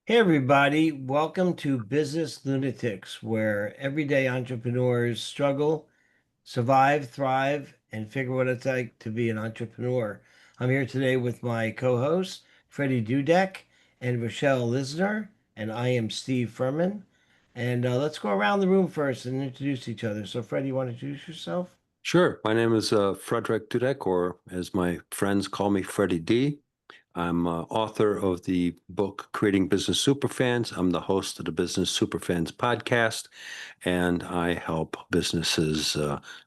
Hey everybody, welcome to Business Lunatics, where everyday entrepreneurs struggle, survive, thrive, and figure what it's like to be an entrepreneur. I'm here today with my co-hosts, Freddy Dudek and Rochelle Lisner, and I am Steve Ferman. And let's go around the room first and introduce each other. So, Freddy, you want to introduce yourself? Sure. My name is Frederick Dudek, or as my friends call me, Freddy D. I'm author of the book Creating Business Superfans. I'm the host of the Business Superfans podcast, and I help businesses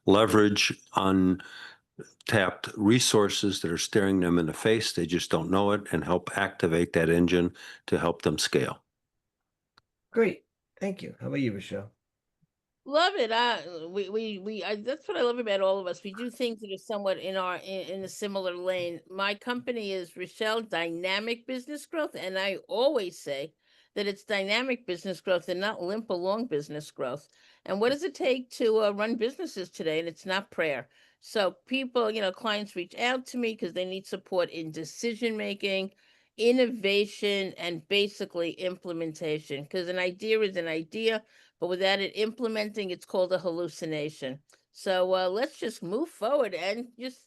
leverage untapped resources that are staring them in the face. They just don't know it, and help activate that engine to help them scale. Great. Thank you. How about you, Rochelle? Love it. That's what I love about all of us. We do things that are somewhat in a similar lane. My company is Rochelle Dynamic Business Growth, and I always say that it's dynamic business growth and not limp along business growth. And what does it take to run businesses today? And it's not prayer. So people, clients reach out to me because they need support in decision making, innovation, and basically implementation. Because an idea is an idea, but without it implementing, it's called a hallucination. So let's just move forward and just,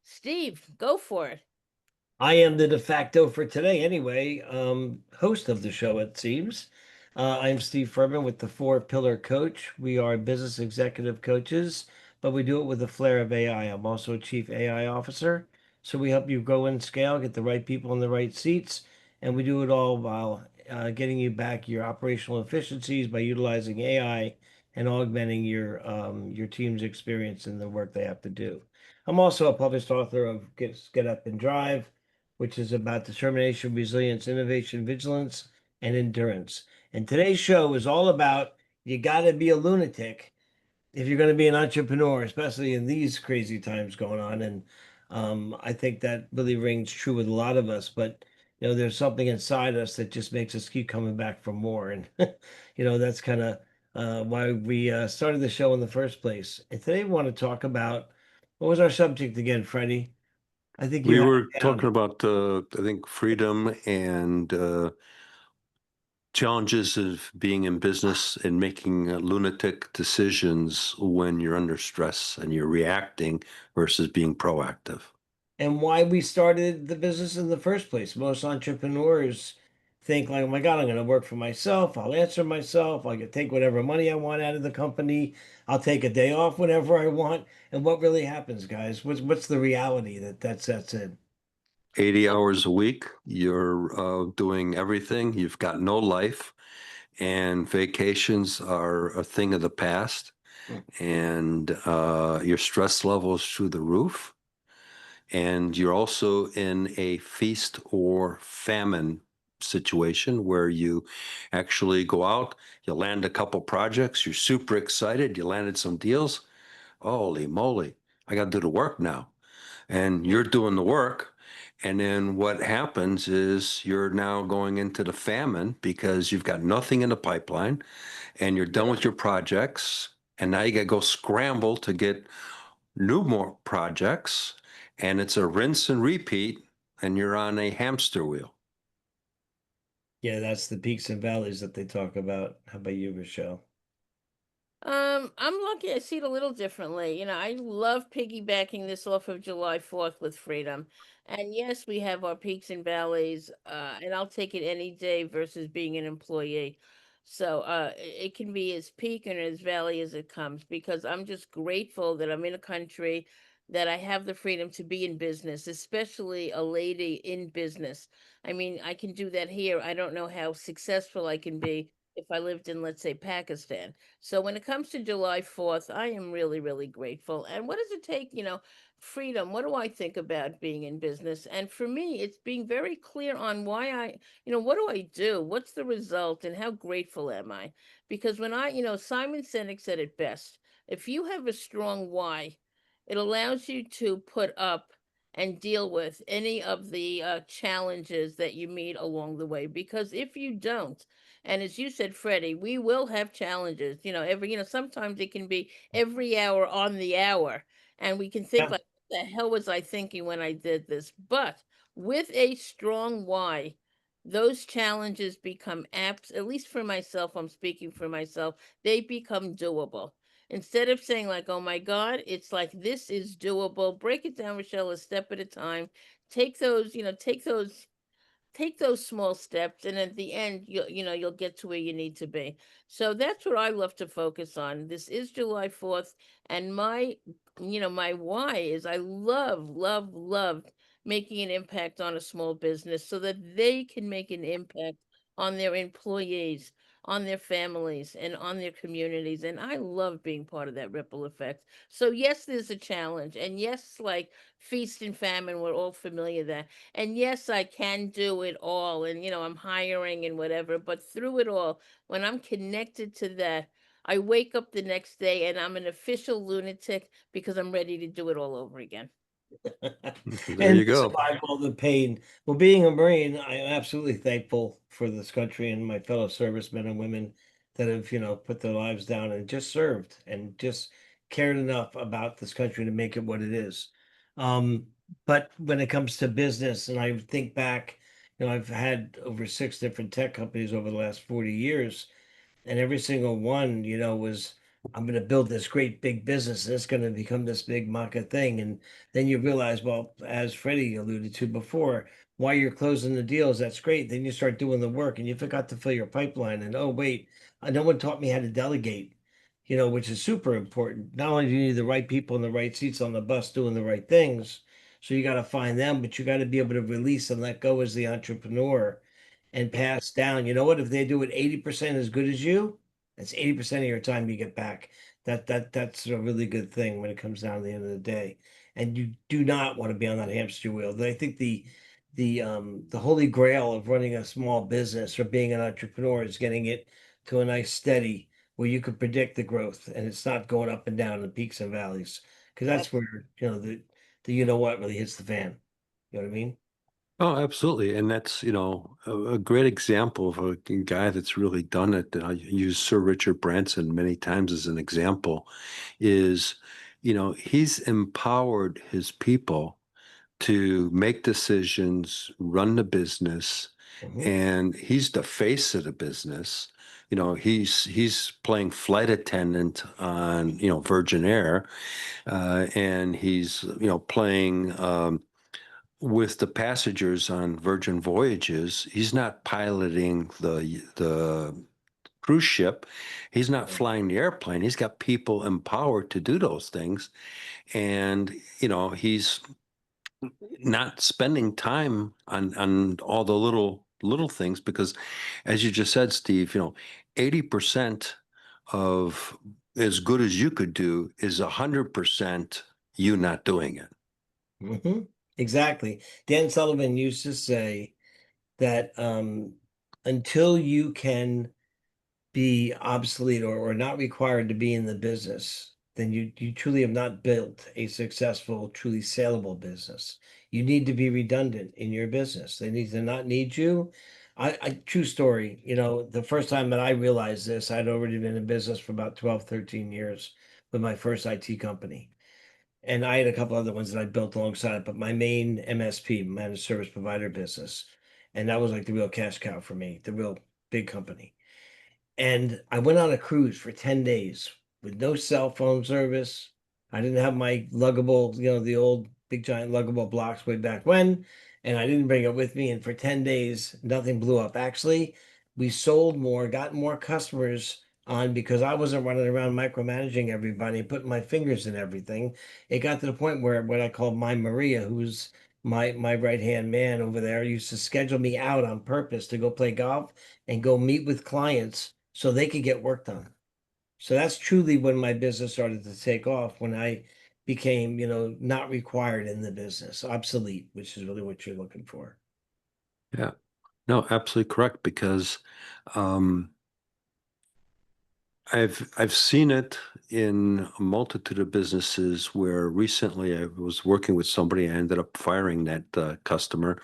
Steve, go for it. I am the de facto for today anyway, host of the show, it seems. I'm Steve Ferman with the Four Pillar Coach. We are business executive coaches, but we do it with a flair of AI. I'm also a chief AI officer. So we help you grow and scale, get the right people in the right seats, and we do it all while getting you back your operational efficiencies by utilizing AI and augmenting your team's experience in the work they have to do. I'm also a published author of Get Up and Drive, which is about determination, resilience, innovation, vigilance, and endurance. And today's show is all about you got to be a lunatic if you're going to be an entrepreneur, especially in these crazy times going on. And I think that really rings true with a lot of us. But there's something inside us that just makes us keep coming back for more. And that's kind of why we started the show in the first place. And today we want to talk about what was our subject again, Freddie? I think you We had were it talking down. about, I think, freedom and challenges of being in business and making lunatic decisions when you're under stress and you're reacting versus being proactive. And why we started the business in the first place. Most entrepreneurs think like, oh my God, I'm going to work for myself. I'll answer myself. I can take whatever money I want out of the company. I'll take a day off whenever I want. And what really happens, guys? What's the reality that sets in? 80 hours a week, you're doing everything. You've got no life, and vacations are a thing of the past, Mm. and your stress levels through the roof. And you're also in a feast or famine situation where you actually go out, you land a couple projects, you're super excited, you landed some deals. Holy moly, I got to do the work now. And you're doing the work. And then what happens is you're now going into the famine because you've got nothing in the pipeline and you're done with your projects. And now you got to go scramble to get more projects, and it's a rinse and repeat, and you're on a hamster wheel. Yeah, that's the peaks and valleys that they talk about. How about you, Rochelle? I'm lucky. I see it a little differently. I love piggybacking this off of July 4th with freedom. And yes, we have our peaks and valleys, and I'll take it any day versus being an employee. So it can be as peak and as valley as it comes because I'm just grateful that I'm in a country that I have the freedom to be in business, especially a lady in business. I mean, I can do that here. I don't know how successful I can be if I lived in, let's say, Pakistan. So when it comes to July 4th, I am really, really grateful. And what does it take? Freedom. What do I think about being in business? And for me, it's being very clear on why what do I do? What's the result? And how grateful am I? Because Simon Sinek said it best. If you have a strong why, it allows you to put up and deal with any of the challenges that you meet along the way. Because if you don't, and as you said, Freddie, we will have challenges. Sometimes it can be every hour on the hour. And we can think Yeah. like, what the hell was I thinking when I did this? But with a strong why, those challenges become apps, at least for myself, I'm speaking for myself, they become doable. Instead of saying like, oh my God, it's like, this is doable. Break it down, Rochelle, a step at a time. Take those, take those small steps, and at the end you'll get to where you need to be. So that's what I love to focus on. This is July 4th, and my why is I love making an impact on a small business so that they can make an impact on their employees, on their families, and on their communities. And I love being part of that ripple effect. So yes, there's a challenge, and yes, like feast and famine, we're all familiar that. And yes, I can do it all. And, I'm hiring and whatever. But through it all, when I'm connected to that, I wake up the next day and I'm an official lunatic because I'm ready to do it all over again. There And you go. survive all the pain. Well, being a Marine, I am absolutely thankful for this country and my fellow servicemen and women that have, put their lives down and just served and just cared enough about this country to make it what it is. Um, but when it comes to business, and I think back, I've had over 6 different tech companies over the last 40 years, and every single one, was I'm going to build this great big business and it's going to become this big market thing. And then you realize, well, as Freddie alluded to before, while you're closing the deals, that's great. Then you start doing the work and you forgot to fill your pipeline. And oh, wait, no one taught me how to delegate, which is super important. Not only do you need the right people in the right seats on the bus doing the right things, so you got to find them, but you got to be able to release and let go as the entrepreneur and pass down. You know what? If they do it 80% as good as you, that's 80% of your time you get back. That's a really good thing when it comes down to the end of the day. And you do not want to be on that hamster wheel. I think the holy grail of running a small business or being an entrepreneur is getting it to a nice steady where you can predict the growth and it's not going up and down in peaks and valleys. Because that's where, the what really hits the fan. You know what I mean? Oh, absolutely. And that's, a great example of a guy that's really done it. I use Sir Richard Branson many times as an example, is, he's empowered his people to make decisions, run the business, Mhm. and he's the face of the business. He's playing flight attendant on, Virgin Air, and he's, playing with the passengers on Virgin Voyages. He's not piloting the cruise ship. He's not flying the airplane. He's got people empowered to do those things. And, he's not spending time on all the little things because, as you just said, Steve, 80% of as good as you could do is 100% you not doing it. Hmm. Exactly. Dan Sullivan used to say that until you can be obsolete or not required to be in the business, then you truly have not built a successful, truly saleable business. You need to be redundant in your business. They need to not need you. True story, the first time that I realized this, I'd already been in business for about 12, 13 years with my first IT company. And I had a couple other ones that I built alongside it, but my main MSP, managed service provider business, and that was like the real cash cow for me, the real big company. And I went on a cruise for 10 days with no cell phone service. I didn't have my luggable, the old big giant luggable blocks way back when, and I didn't bring it with me. And for 10 days, nothing blew up. Actually, we sold more, got more customers on because I wasn't running around micromanaging everybody, putting my fingers in everything. It got to the point where what I call my Maria, who's my right hand man over there, used to schedule me out on purpose to go play golf and go meet with clients so they could get work done. So that's truly when my business started to take off, when I became, not required in the business, obsolete, which is really what you're looking for. Yeah. No, absolutely correct. Because um, I've seen it in a multitude of businesses where recently I was working with somebody. I ended up firing that customer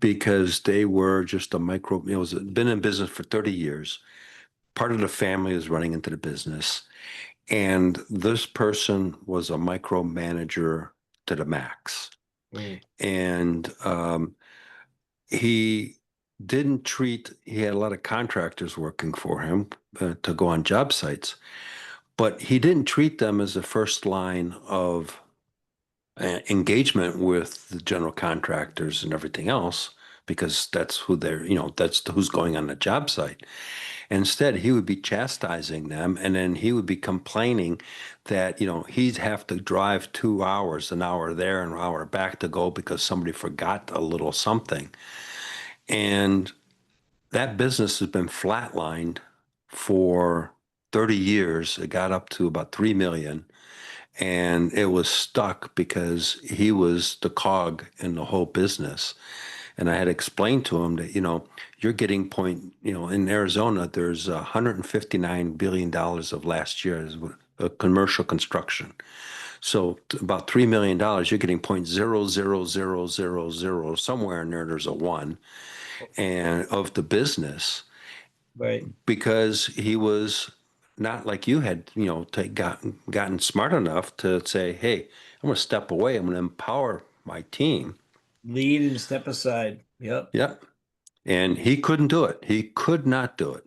because they were just a micro. Was been in business for 30 years. Part of the family is running into the business, and this person was a micromanager to the max. Mm. And he didn't treat, he had a lot of contractors working for him to go on job sites, but he didn't treat them as the first line of engagement with the general contractors and everything else, because that's who they're, that's who's going on the job site. Instead, he would be chastising them, and then he would be complaining that, he'd have to drive 2 hours, an hour there and an hour back to go because somebody forgot a little something. And that business has been flatlined for 30 years. It got up to about 3 million, and it was stuck because he was the cog in the whole business. And I had explained to him that, you're getting point, in Arizona, there's $159 billion of last year's commercial construction. So about $3 million, you're getting point zero zero zero zero zero, somewhere in there, there's a one, and of the business, Right. because he was not like you had, gotten smart enough to say, hey, I'm going to step away. I'm going to empower my team. Lead and step aside. Yep. Yep. And he couldn't do it. He could not do it.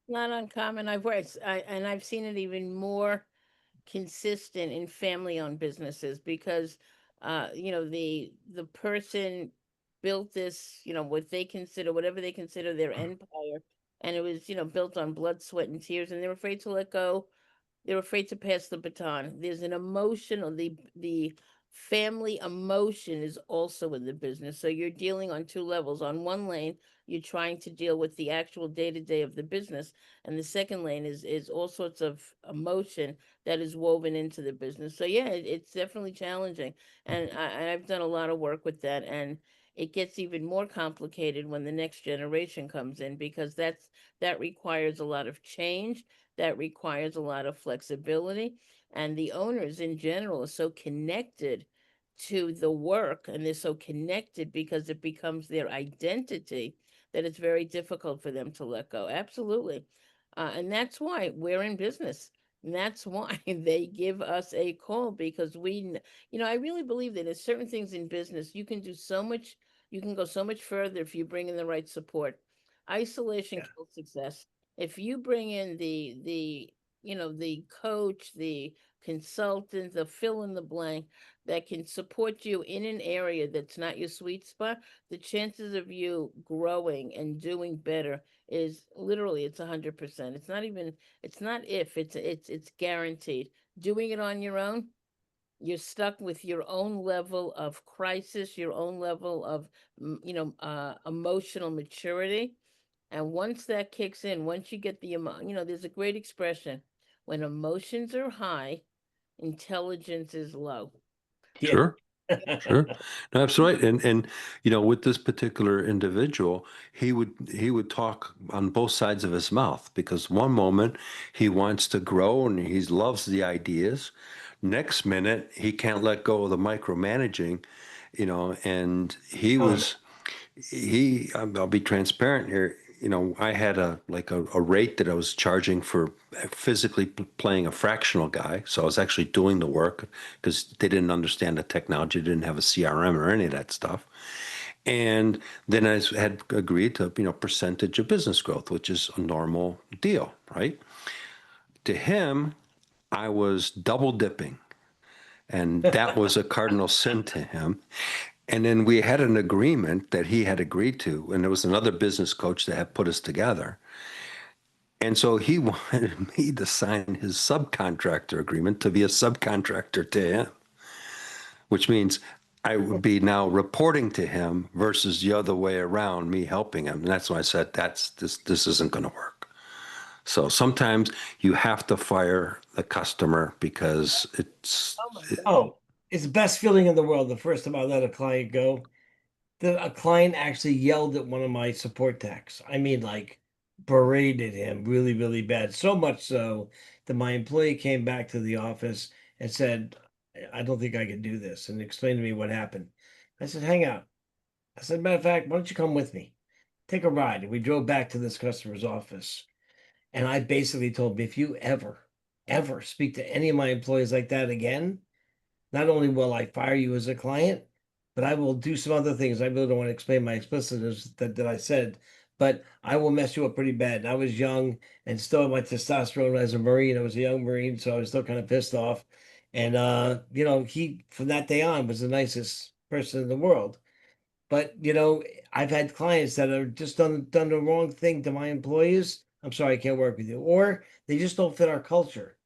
Not uncommon. And I've seen it even more consistent in family-owned businesses because, the person built this, whatever they consider their empire, and it was, built on blood, sweat, and tears, and they're afraid to let go. They're afraid to pass the baton. There's an emotion, or the family emotion is also in the business. So you're dealing on two levels. On one lane, you're trying to deal with the actual day-to-day of the business, and the second lane is all sorts of emotion that is woven into the business. So yeah, it's definitely challenging, and I've done a lot of work with that, and it gets even more complicated when the next generation comes in because that requires a lot of change, that requires a lot of flexibility. And the owners in general are so connected to the work, and they're so connected because it becomes their identity, that it's very difficult for them to let go. Absolutely. And that's why we're in business. And that's why they give us a call because I really believe that in certain things in business, you can go so much further if you bring in the right support. Isolation Yeah. kills success. If you bring in the coach, the consultant, the fill in the blank that can support you in an area that's not your sweet spot, the chances of you growing and doing better is literally, it's 100%. It's not if, it's guaranteed. Doing it on your own, you're stuck with your own level of crisis, your own level of emotional maturity. And once that kicks in, once you get there's a great expression: when emotions are high, intelligence is low. Yeah. Sure. Sure. No, that's right. And with this particular individual, he would talk on both sides of his mouth, because one moment he wants to grow and he loves the ideas. Next minute he can't let go of the micromanaging, and Um, I'll be transparent here. I had a rate that I was charging for physically playing a fractional guy. So I was actually doing the work because they didn't understand the technology, didn't have a CRM or any of that stuff. And then I had agreed to, percentage of business growth, which is a normal deal, right? To him, I was double dipping, and that was a cardinal sin to him. And then we had an agreement that he had agreed to, and there was another business coach that had put us together. And so he wanted me to sign his subcontractor agreement to be a subcontractor to him, which means I would be now reporting to him versus the other way around, me helping him. And that's why I said this isn't going to work. So sometimes you have to fire the customer because Oh my God. oh, it's the best feeling in the world. The first time I let a client go, a client actually yelled at one of my support techs. I mean, like berated him really, really bad. So much so that my employee came back to the office and said, I don't think I can do this, and explained to me what happened. I said, hang out. I said, matter of fact, why don't you come with me? Take a ride. And we drove back to this customer's office. And I basically told him, if you ever speak to any of my employees like that again, not only will I fire you as a client, but I will do some other things. I really don't want to explain my explicitness that I said, but I will mess you up pretty bad. And I was young and still had my testosterone as a Marine. I was a young Marine, so I was still kind of pissed off. And he from that day on was the nicest person in the world. But I've had clients that have just done the wrong thing to my employees. I'm sorry, I can't work with you. Or they just don't fit our culture.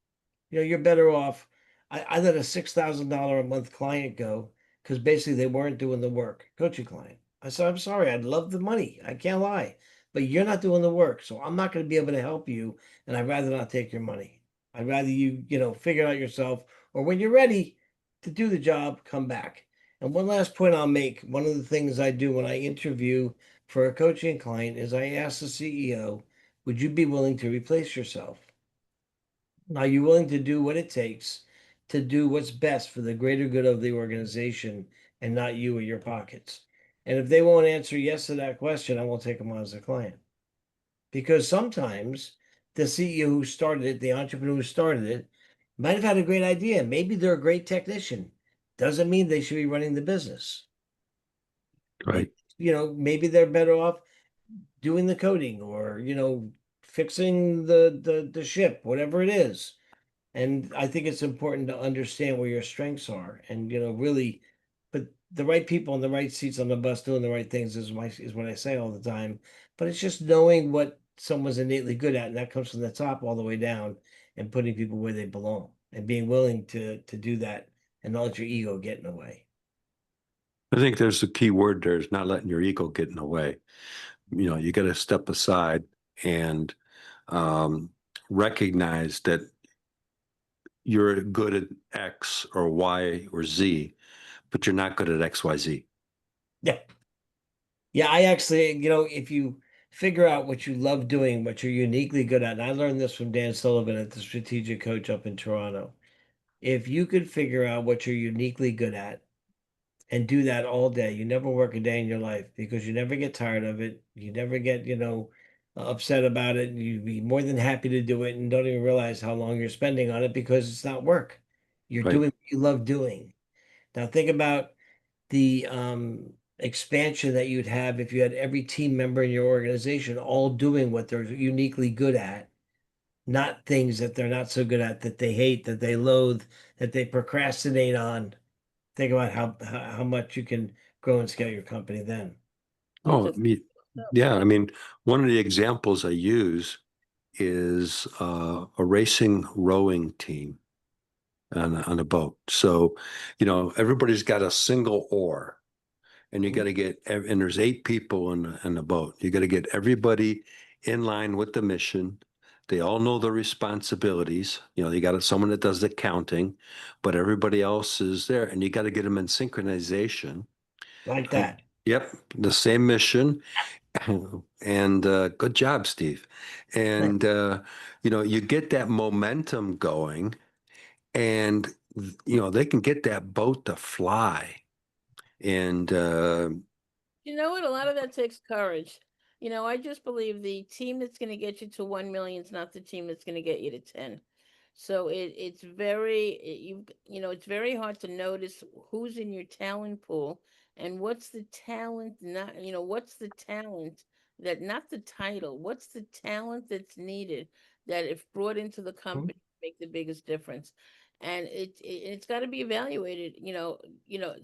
You're better off. I let a $6,000 a month client go because basically they weren't doing the work. Coaching client. I said, I'm sorry, I'd love the money. I can't lie, but you're not doing the work, so I'm not going to be able to help you, and I'd rather not take your money. I'd rather you figure it out yourself, or when you're ready to do the job, come back. And one last point I'll make. One of the things I do when I interview for a coaching client is I ask the CEO, would you be willing to replace yourself? Are you willing to do what it takes to do what's best for the greater good of the organization and not you or your pockets? And if they won't answer yes to that question, I won't take them on as a client. Because sometimes the CEO who started it, the entrepreneur who started it, might have had a great idea. Maybe they're a great technician. Doesn't mean they should be running the business. Right. It, maybe they're better off doing the coding or, fixing the ship, whatever it is. And I think it's important to understand where your strengths are and, really put the right people in the right seats on the bus doing the right things is what I say all the time. But it's just knowing what someone's innately good at, and that comes from the top all the way down and putting people where they belong and being willing to do that and not let your ego get in the way. I think there's the key word there is not letting your ego get in the way. You got to step aside and um, recognize that you're good at X or Y or Z, but you're not good at X, Y, Z. Yeah. Yeah, I actually, if you figure out what you love doing, what you're uniquely good at, and I learned this from Dan Sullivan at the Strategic Coach up in Toronto. If you could figure out what you're uniquely good at and do that all day, you never work a day in your life because you never get tired of it. You never get, upset about it. You'd be more than happy to do it and don't even realize how long you're spending on it because it's not work. You're Right. doing what you love doing. Now think about the expansion that you'd have if you had every team member in your organization all doing what they're uniquely good at, not things that they're not so good at, that they hate, that they loathe, that they procrastinate on. Think about how much you can grow and scale your company then. That's Oh, a yeah. I mean, one of the examples I use is a racing rowing team on a boat. So, everybody's got a single oar, and you got Mhm. to and there's 8 people in the boat. You got to get everybody in line with the mission. They all know the responsibilities. You got someone that does the counting, but everybody else is there, and you got to get them in synchronization. Like And that. yep, the same mission. And good job, Steve. And you get that momentum going, and they can get that boat to fly. And You know what? A lot of that takes courage. I just believe the team that's going to get you to 1 million is not the team that's going to get you to 10. So it's very it's very hard to notice who's in your talent pool and what's the talent not what's the talent that not the title, what's the talent that's needed that if brought into the Mhm. company make the biggest difference. And it's got to be evaluated,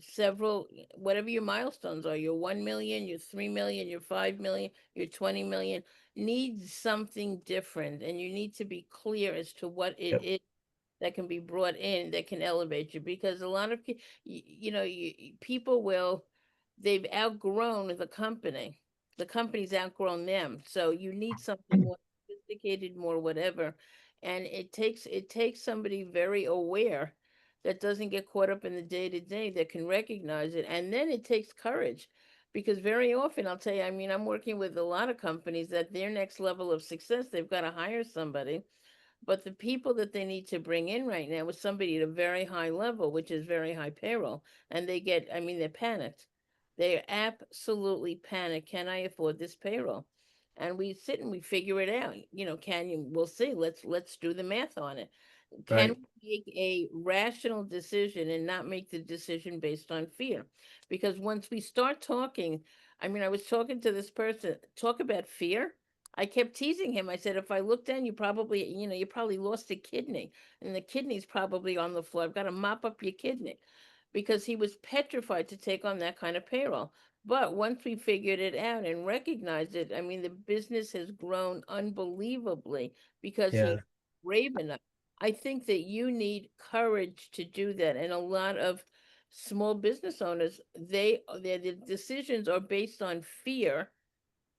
several, whatever your milestones are, your 1 million, your 3 million, your 5 million, your 20 million, needs something different. And you need to be clear as to what it Yep. is that can be brought in that can elevate you. Because a lot of people will, they've outgrown the company's outgrown them, so you need something more sophisticated, more whatever. And it takes somebody very aware that doesn't get caught up in the day to day, that can recognize it. And then it takes courage, because very often, I'll tell you, I mean, I'm working with a lot of companies that their next level of success, they've got to hire somebody, but the people that they need to bring in right now is somebody at a very high level, which is very high payroll. And I mean, they're panicked. They're absolutely panicked. Can I afford this payroll? And we sit and we figure it out. We'll see. Let's do the math on it. Can Right. we make a rational decision and not make the decision based on fear? Because once we start talking, I mean, I was talking to this person, talk about fear. I kept teasing him. I said, if I look down, you probably, you probably lost a kidney, and the kidney's probably on the floor. I've got to mop up your kidney, because he was petrified to take on that kind of payroll. But once we figured it out and recognized it, I mean, the business has grown unbelievably because Yeah. he's brave enough. I think that you need courage to do that. And a lot of small business owners, their decisions are based on fear,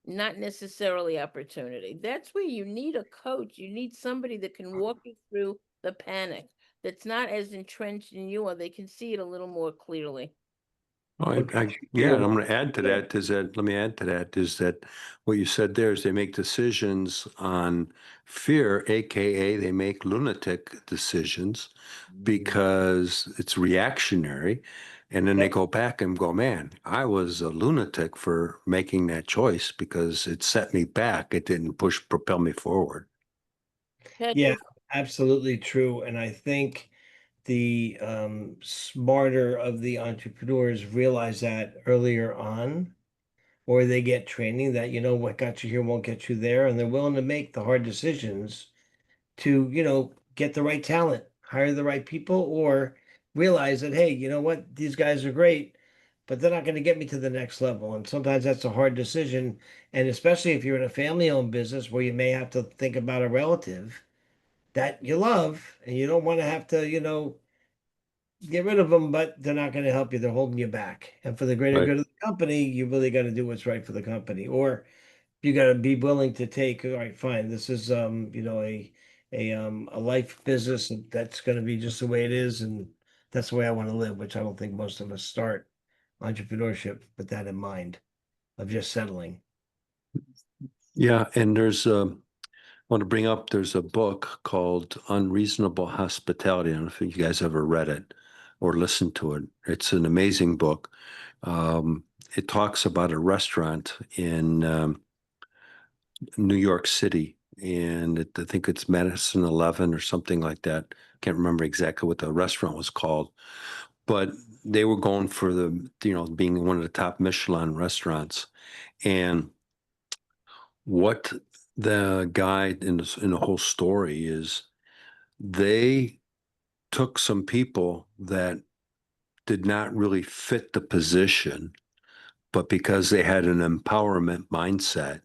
not necessarily opportunity. That's where you need a coach. You need somebody that can walk you through the panic, that's not as entrenched in you, or they can see it a little more clearly. Oh, What got you yeah, here? and I'm Won't going to add to get you that is that, let me add to that is that what you said there is they make decisions on fear, AKA they make lunatic decisions there. because it's reactionary. And then they Yep. go back and go, man, I was a lunatic for making that choice because it set me back. It didn't propel me forward. Yeah, Petrified. absolutely true. And I think the smarter of the entrepreneurs realize that earlier on, or they get training that, what got you here won't get you there. And they're willing to make the hard decisions to, get the right talent, hire the right people, or realize that, hey, you know what, these guys are great, but they're not going to get me to the next level. And sometimes that's a hard decision. And especially if you're in a family-owned business where you may have to think about a relative that you love and you don't want to have to, get rid of them, but they're not going to help you. They're holding you back. And for the greater Right. good of the company, you really got to do what's right for the company. Or you got to be willing to take, all right, fine, this is a life business that's going to be just the way it is, and that's the way I want to live, which I don't think most of us start entrepreneurship with that in mind of just settling. Yeah. And I want to bring up, there's a book called Unreasonable Hospitality. I don't know if you guys ever read it or listened to it. It's an amazing book. Um, it talks about a restaurant in New York City, and I think it's Madison 11 or something like that. Can't remember exactly what the restaurant was called, but they were going for being one of the top Michelin restaurants. And what the guy in the whole story is, they took some people that did not really fit the position, but because they had an empowerment mindset.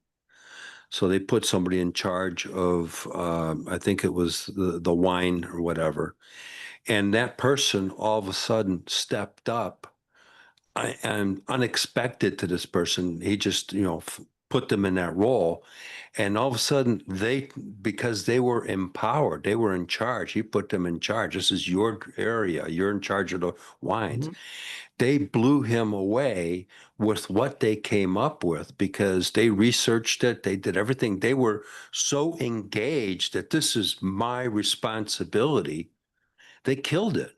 So they put somebody in charge of, I think it was the wine or whatever. And that person all of a sudden stepped up and unexpected to this person. He just, put them in that role. And all of a sudden because they were empowered, they were in charge. He put them in charge. This is your area. You're in charge of the wines. Mhm. They blew him away with what they came up with because they researched it. They did everything. They were so engaged that this is my responsibility. They killed it.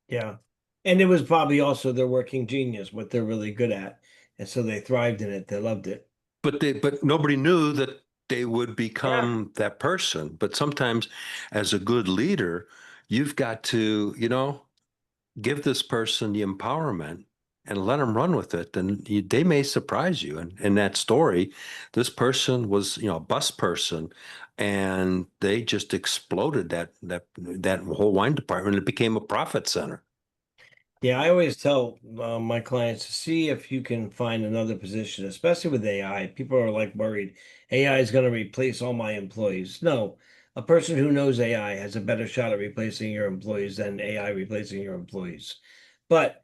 Yeah. And it was probably also their working genius, what they're really good at. And so they thrived in it. They loved it. But nobody knew that they would Yeah. become that person. But sometimes as a good leader, you've got to, give this person the empowerment and let them run with it. And they may surprise you. And in that story, this person was, a bus person, and they just exploded that whole wine department. It became a profit center. Yeah, I always tell my clients to see if you can find another position, especially with AI. People are like worried AI is going to replace all my employees. No, a person who knows AI has a better shot at replacing your employees than AI replacing your employees. But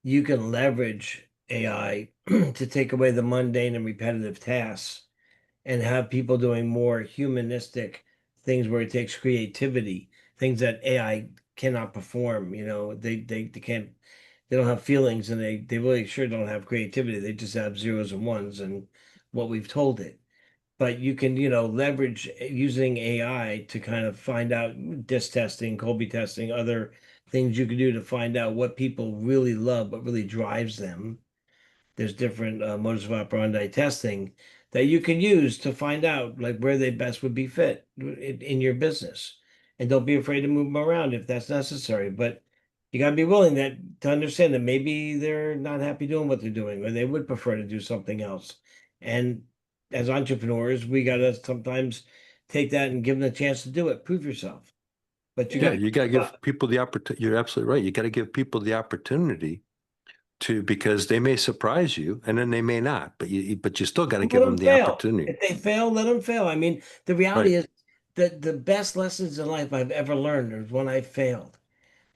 you can leverage AI to take away the mundane and repetitive tasks and have people doing more humanistic things where it takes creativity, things that AI cannot perform. They can't, they don't have feelings, and they really sure don't have creativity. They just have zeros and ones and what we've told it. But you can, leverage using AI to kind of find out disk testing, Colby testing, other things you can do to find out what people really love, what really drives them. There's different modus of operandi testing that you can use to find out like where they best would be fit in your business. and don't be afraid to move them around if that's necessary. But you got to be willing to understand that maybe they're not happy doing what they're doing, or they would prefer to do something else. And as entrepreneurs, we got to sometimes take that and give them a chance to do it. Prove yourself. But you got Yeah, to you got to give people the opportunity. You're absolutely right. You got to give people the opportunity to, because they may surprise you and then they may not, but you still got to let give them them the fail. opportunity. If they fail, let them fail. I mean, the reality Right. is that the best lessons in life I've ever learned is when I failed,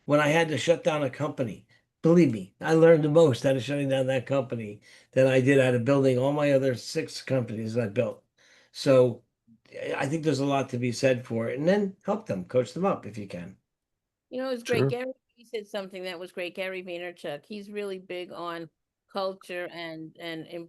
when I had to shut down a company. Believe me, I learned the most out of shutting down that company than I did out of building all my other 6 companies I built. So I think there's a lot to be said for it. And then help them, coach them up if you can. You know, it's great. Sure. Gary Vee said something that was great. Gary Vaynerchuk, he's really big on culture and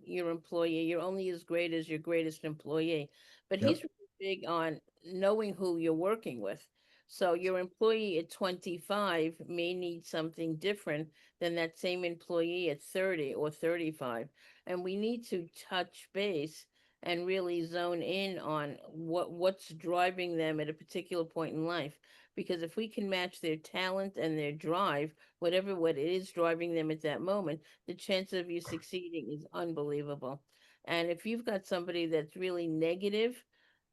your employee. You're only as great as your greatest employee. But he's Yep. really big on knowing who you're working with. So your employee at 25 may need something different than that same employee at 30 or 35. And we need to touch base and really zone in on what's driving them at a particular point in life, because if we can match their talent and their drive, whatever what it is driving them at that moment, the chance of you succeeding is unbelievable. And if you've got somebody that's really negative,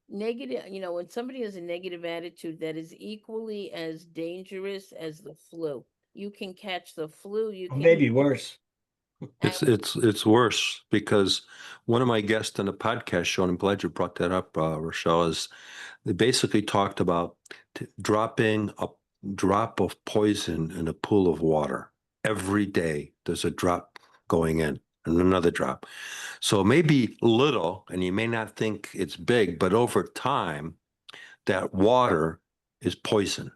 when somebody has a negative attitude, that is equally as dangerous as the flu. You can catch the flu, you Or can, maybe worse. It's and it's it's worse because one of my guests on a podcast show, and I'm glad you brought that up, Rochelle, is they basically talked about dropping a drop of poison in a pool of water. Every day there's a drop going in and another drop. So maybe little, and you may not think it's big, but over time, that water is poison.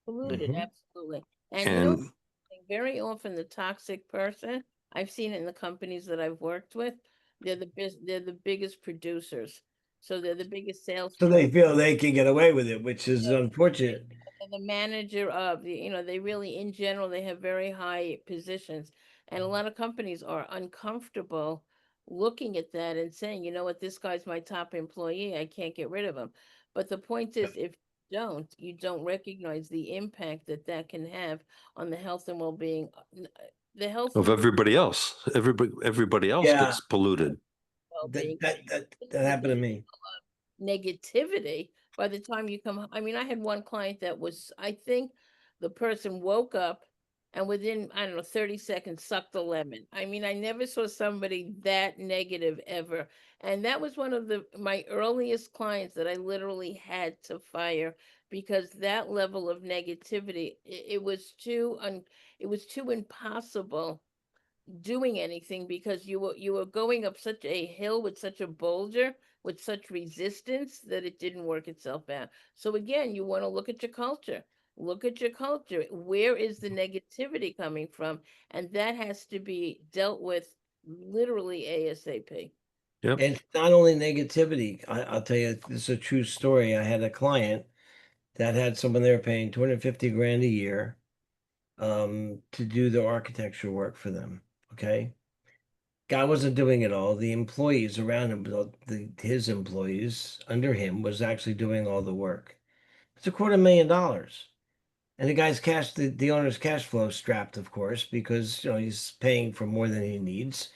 polluted, Hmm. absolutely. And And very often the toxic person, I've seen it in the companies that I've worked with, they're the biggest producers. So they're the biggest So they salespeople. feel they can get away with it, which is unfortunate. And the manager of they really, in general, they have very high positions. And a lot of companies are uncomfortable looking at that and saying, you know what, this guy's my top employee, I can't get rid of him. But the point is, if you don't recognize the impact that that can have on the health and well-being, the health of and everybody else, everybody else Yeah, gets polluted. well-being, that happened to me. negativity by the time you come. I mean, I had one client that was, I think the person woke up and within, I don't know, 30 seconds sucked the lemon. I mean, I never saw somebody that negative ever. And that was one of my earliest clients that I literally had to fire because that level of negativity, it was too impossible doing anything because you were going up such a hill with such a boulder with such resistance that it didn't work itself out. So again, you want to look at your culture. Look at your culture. Where is the negativity coming from? And that has to be dealt with literally ASAP. Yep. And it's not only negativity. I'll tell you, this is a true story. I had a client that had someone they were paying 250 grand a year to do the architecture work for them. Okay. Guy wasn't doing it all. The employees around him, his employees under him was actually doing all the work. It's $250,000. And the guy's the owner's cash flow strapped, of course, because he's paying for more than he needs.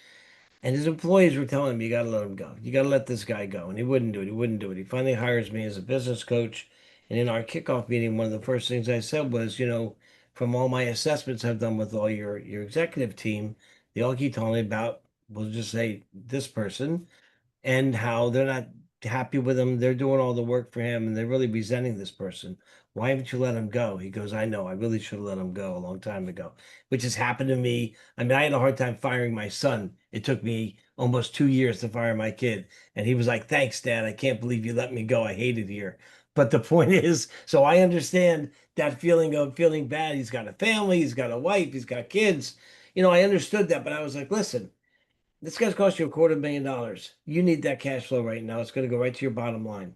And his employees were telling him, you got to let him go. You got to let this guy go. And he wouldn't do it. He wouldn't do it. He finally hires me as a business coach. And in our kickoff meeting, one of the first things I said was, from all my assessments I've done with all your executive team, they all keep telling me about, we'll just say this person and how they're not happy with him. They're doing all the work for him and they're really resenting this person. Why haven't you let him go? He goes, I know, I really should have let him go a long time ago, which has happened to me. I mean, I had a hard time firing my son. It took me almost 2 years to fire my kid. And he was like, thanks, Dad. I can't believe you let me go. I hate it here. But the point is, so I understand that feeling of feeling bad. He's got a family, he's got a wife, he's got kids. I understood that, but I was like, listen, this guy's cost you $250,000. You need that cash flow right now. It's going to go right to your bottom line.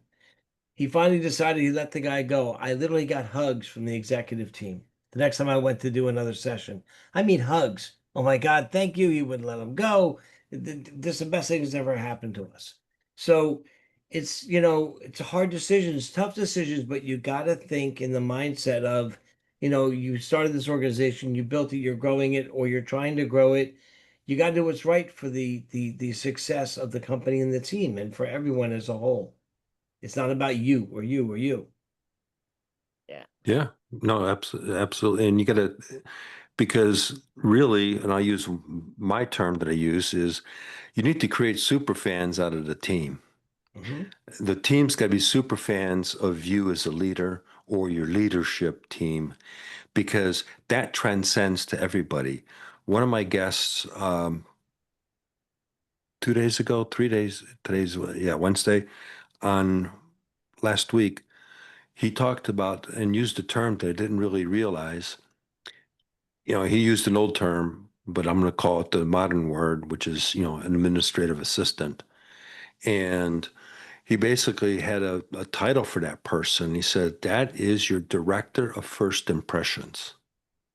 He finally decided he let the guy go. I literally got hugs from the executive team. The next time I went to do another session, I mean hugs. Oh my God, thank you. You wouldn't let him go. This is the best thing that's ever happened to us. So it's, it's hard decisions, tough decisions, but you got to think in the mindset of, you started this organization, you built it, you're growing it, or you're trying to grow it. You got to do what's right for the success of the company and the team and for everyone as a whole. It's not about you or you or you. Yeah. Yeah, no, absolutely, absolutely. And you got to, because really, and I'll use my term that I use is you need to create super fans out of the team. Hmm. The team's got to be super fans of you as a leader or your leadership team because that transcends to everybody. One of my guests, 2 days ago, 3 days, today's, yeah, Wednesday, on last week, he talked about and used a term that I didn't really realize. He used an old term, but I'm going to call it the modern word, which is, an administrative assistant. And he basically had a title for that person. He said, that is your director of first impressions.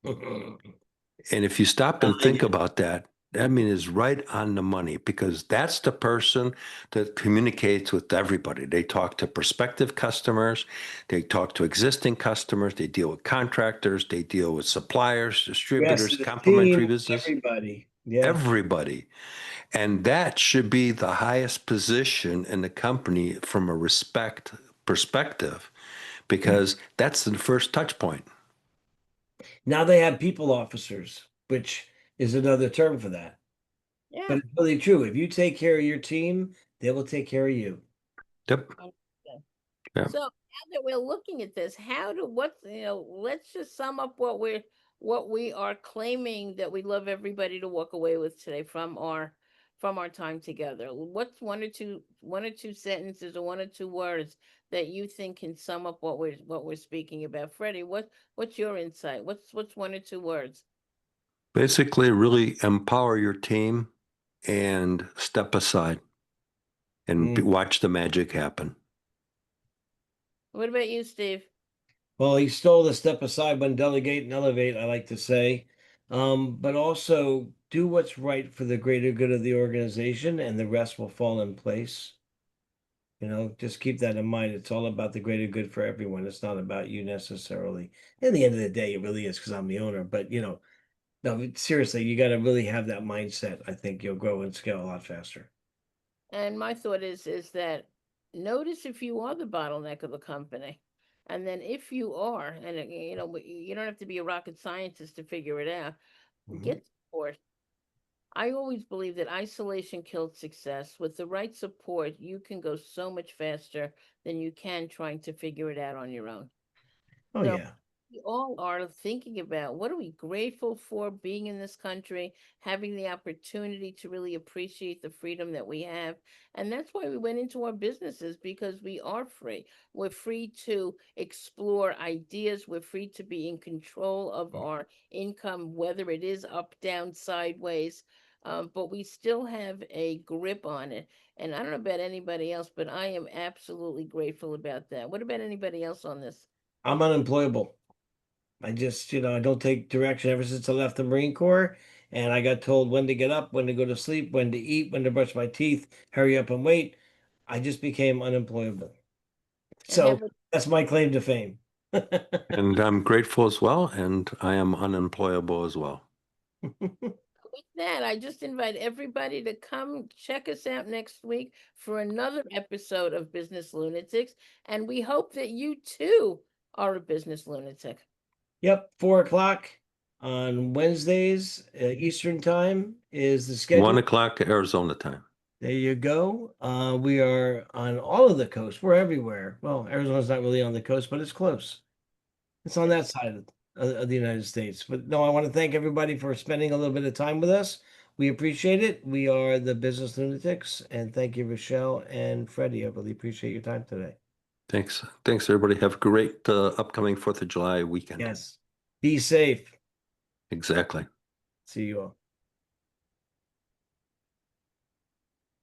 And if you stop I and like think it. about that, that means is right on the money because that's the person that communicates with everybody. They talk to prospective customers, they talk to existing customers, they deal with contractors, they deal with suppliers, Rest distributors, of the complementary team, business, everybody. Yeah. everybody. And that should be the highest position in the company from a respect perspective because that's the first touch point. Now they have people officers, which is another term for that. But Yeah. it's really true. If you take care of your team, they will take care of you. Yep. Okay. Yeah. So now that we're looking at this, let's just sum up what we are claiming that we love everybody to walk away with today from our time together. What's one or two sentences or one or two words that you think can sum up what we're speaking about? Freddie, what's your insight? What's one or two words? Basically, really empower your team and step aside and Mm. watch the magic happen. What about you, Steve? Well, he stole the step aside when delegate and elevate, I like to say. But also do what's right for the greater good of the organization, and the rest will fall in place. Just keep that in mind. It's all about the greater good for everyone. It's not about you necessarily. In the end of the day, it really is because I'm the owner. But no, seriously, you got to really have that mindset. I think you'll grow and scale a lot faster. And my thought is that notice if you are the bottleneck of the company. And then if you are, and you don't have to be a rocket scientist to figure it out, Mhm. get support. I always believe that isolation kills success. With the right support, you can go so much faster than you can trying to figure it out on your own. Oh So yeah. we all are thinking about what are we grateful for being in this country, having the opportunity to really appreciate the freedom that we have. And that's why we went into our businesses because we are free. We're free to explore ideas. We're free to be in control of our income, whether it is up, down, sideways. But we still have a grip on it. And I don't know about anybody else, but I am absolutely grateful about that. What about anybody else on this? I'm unemployable. I just, I don't take direction ever since I left the Marine Corps. And I got told when to get up, when to go to sleep, when to eat, when to brush my teeth, hurry up and wait. I just became unemployable. And how So about that's my claim to fame. And I'm grateful as well, and I am unemployable as well. with that? I just invite everybody to come check us out next week for another episode of Business Lunatics. And we hope that you too are a business lunatic. Yep, 4 o'clock on Wednesdays, Eastern time is the 1 schedule. o'clock Arizona time. There you go. We are on all of the coast. We're everywhere. Well, Arizona's not really on the coast, but it's close. It's on that side of the United States. But no, I want to thank everybody for spending a little bit of time with us. We appreciate it. We are the Business Lunatics, and thank you, Rochelle and Freddie. I really appreciate your time today. Thanks. Thanks, everybody. Have a great upcoming 4th of July weekend. Yes. Be safe. Exactly. See you all.